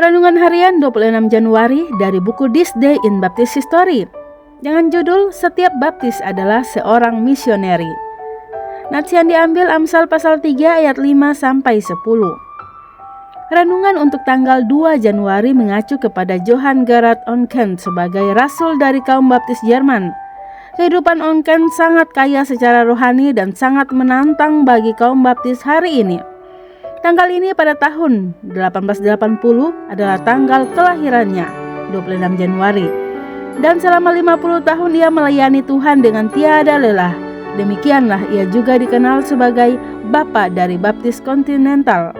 Renungan Harian 26 Januari dari buku This Day in Baptist History dengan judul Setiap Baptis adalah Seorang Misioneri. Nats yang diambil Amsal pasal 3 ayat 5-10. Renungan untuk tanggal 2 Januari mengacu kepada Johann Gerhard Oncken sebagai rasul dari kaum baptis Jerman. Kehidupan Oncken sangat kaya secara rohani dan sangat menantang bagi kaum baptis hari ini. Tanggal ini pada tahun 1880 adalah tanggal kelahirannya, 26 Januari. Dan selama 50 tahun ia melayani Tuhan dengan tiada lelah. Demikianlah ia juga dikenal sebagai Bapa dari Baptis Kontinental.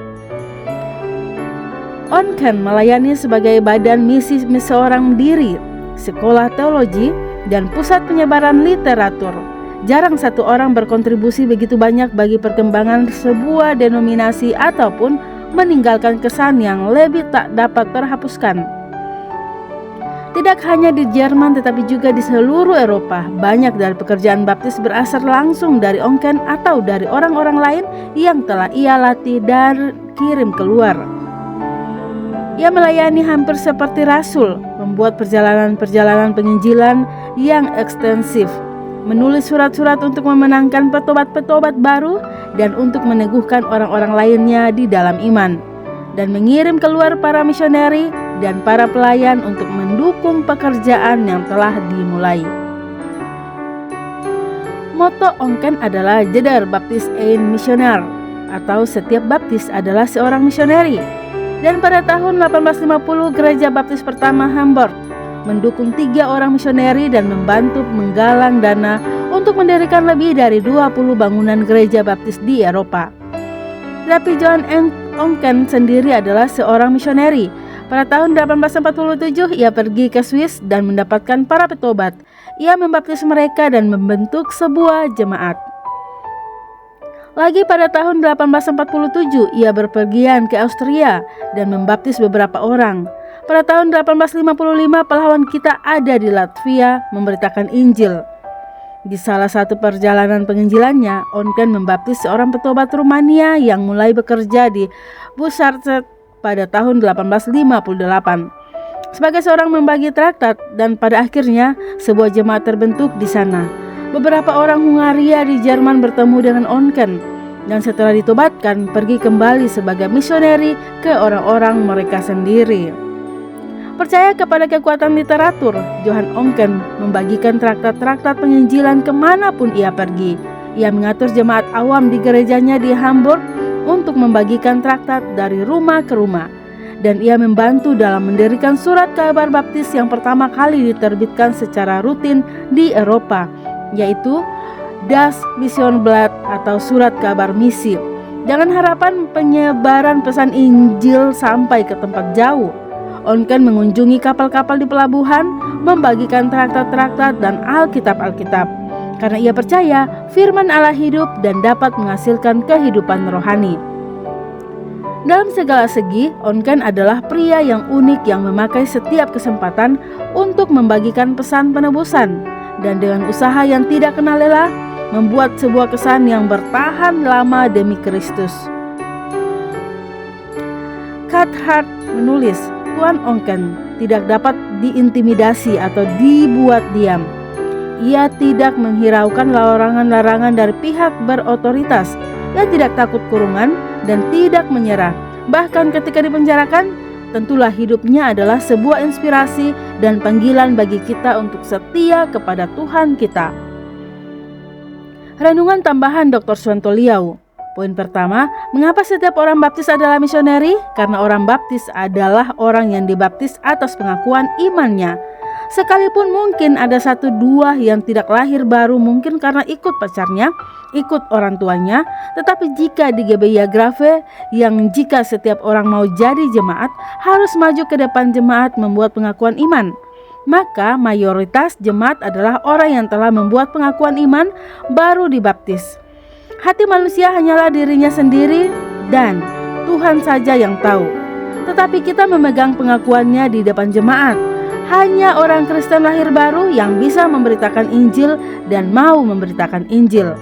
Oncken melayani sebagai badan misi seorang diri, sekolah teologi, dan pusat penyebaran literatur. Jarang satu orang berkontribusi begitu banyak bagi perkembangan sebuah denominasi ataupun meninggalkan kesan yang lebih tak dapat terhapuskan. Tidak hanya di Jerman tetapi juga di seluruh Eropa, banyak dari pekerjaan baptis berasal langsung dari Oncken atau dari orang-orang lain yang telah ia latih dan kirim keluar. Ia melayani hampir seperti rasul, membuat perjalanan-perjalanan penginjilan yang ekstensif, menulis surat-surat untuk memenangkan petobat-petobat baru dan untuk meneguhkan orang-orang lainnya di dalam iman, dan mengirim keluar para misioneri dan para pelayan untuk mendukung pekerjaan yang telah dimulai. Moto Oncken adalah Jeder Baptist ein Missionar, atau setiap baptis adalah seorang misioneri. Dan pada tahun 1850 gereja baptis pertama Hamburg mendukung 3 orang misioneri dan membantu menggalang dana untuk mendirikan lebih dari 20 bangunan gereja baptis di Eropa. Tetapi Johann Oncken sendiri adalah seorang misioneri. Pada tahun 1847 ia pergi ke Swiss dan mendapatkan para petobat. Ia membaptis mereka dan membentuk sebuah jemaat. Lagi pada tahun 1847 ia berpergian ke Austria dan membaptis beberapa orang. Pada tahun 1855 pahlawan kita ada di Latvia memberitakan Injil. Di salah satu perjalanan penginjilannya, Oncken membaptis seorang petobat Rumania yang mulai bekerja di Bucarest pada tahun 1858. Sebagai seorang membagi traktat dan pada akhirnya sebuah jemaat terbentuk di sana. Beberapa orang Hungaria di Jerman bertemu dengan Oncken dan setelah ditobatkan pergi kembali sebagai misioneri ke orang-orang mereka sendiri. Percaya kepada kekuatan literatur, Johann Oncken membagikan traktat-traktat penginjilan kemanapun ia pergi. Ia mengatur jemaat awam di gerejanya di Hamburg untuk membagikan traktat dari rumah ke rumah. Dan ia membantu dalam mendirikan surat kabar baptis yang pertama kali diterbitkan secara rutin di Eropa, yaitu Das Missionblatt atau surat kabar misi, dengan harapan penyebaran pesan Injil sampai ke tempat jauh. Oncken mengunjungi kapal-kapal di pelabuhan, membagikan traktat-traktat dan Alkitab-Alkitab, karena ia percaya firman Allah hidup dan dapat menghasilkan kehidupan rohani. Dalam segala segi, Oncken adalah pria yang unik yang memakai setiap kesempatan untuk membagikan pesan penebusan, dan dengan usaha yang tidak kenal lelah, membuat sebuah kesan yang bertahan lama demi Kristus. Cathcart menulis, Tuan Oncken tidak dapat diintimidasi atau dibuat diam. Ia tidak menghiraukan larangan-larangan dari pihak berotoritas. Ia tidak takut kurungan dan tidak menyerah. Bahkan ketika dipenjarakan, tentulah hidupnya adalah sebuah inspirasi dan panggilan bagi kita untuk setia kepada Tuhan kita. Renungan tambahan Dr. Suwanto Liau. Poin pertama, mengapa setiap orang baptis adalah misioneri? Karena orang baptis adalah orang yang dibaptis atas pengakuan imannya. Sekalipun mungkin ada 1-2 yang tidak lahir baru, mungkin karena ikut pacarnya, ikut orang tuanya. Tetapi jika di GBI Grave, yang jika setiap orang mau jadi jemaat, harus maju ke depan jemaat membuat pengakuan iman, maka mayoritas jemaat adalah orang yang telah membuat pengakuan iman baru dibaptis. Hati manusia hanyalah dirinya sendiri dan Tuhan saja yang tahu. Tetapi kita memegang pengakuannya di depan jemaat. Hanya orang Kristen lahir baru yang bisa memberitakan Injil dan mau memberitakan Injil.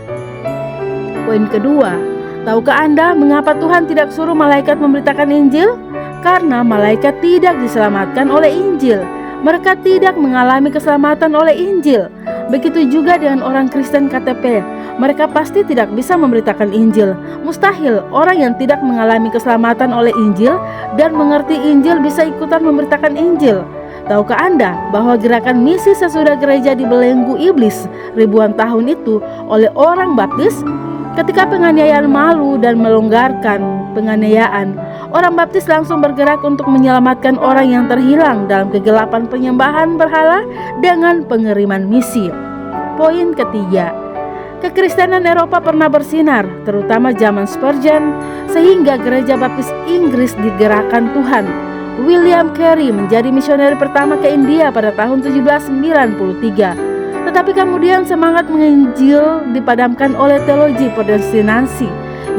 Poin kedua, tahukah Anda mengapa Tuhan tidak suruh malaikat memberitakan Injil? karena malaikat tidak diselamatkan oleh Injil. Mereka tidak mengalami keselamatan oleh Injil. Begitu juga dengan orang Kristen KTP. Mereka pasti tidak bisa memberitakan Injil. Mustahil orang yang tidak mengalami keselamatan oleh Injil dan mengerti Injil bisa ikutan memberitakan Injil. Tahukah Anda bahwa gerakan misi sesudah gereja dibelenggu iblis ribuan tahun itu oleh orang baptis? Ketika penganiayaan malu dan melonggarkan penganiayaan, orang baptis langsung bergerak untuk menyelamatkan orang yang terhilang dalam kegelapan penyembahan berhala dengan pengiriman misi. Poin ketiga, kekristenan Eropa pernah bersinar, terutama zaman Spurgeon, sehingga gereja baptis Inggris digerakkan Tuhan. William Carey menjadi misioner pertama ke India pada tahun 1793. Tetapi kemudian semangat menginjil dipadamkan oleh teologi predestinasi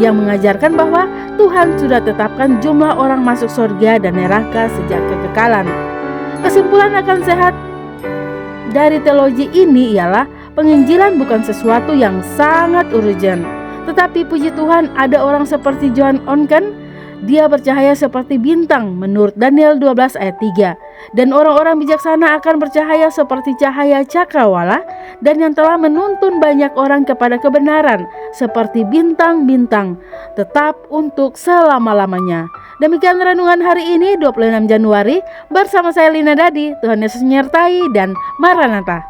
yang mengajarkan bahwa Tuhan sudah tetapkan jumlah orang masuk surga dan neraka sejak kekekalan. Kesimpulan akan sehat dari teologi ini ialah penginjilan bukan sesuatu yang sangat urgent. Tetapi puji Tuhan ada orang seperti John Onken. Dia bercahaya seperti bintang menurut Daniel 12 ayat 3. Dan orang-orang bijaksana akan bercahaya seperti cahaya cakrawala, dan yang telah menuntun banyak orang kepada kebenaran seperti bintang-bintang, tetap untuk selama-lamanya. Demikian renungan hari ini 26 Januari bersama saya Lina Dadi. Tuhan Yesus menyertai dan Maranatha.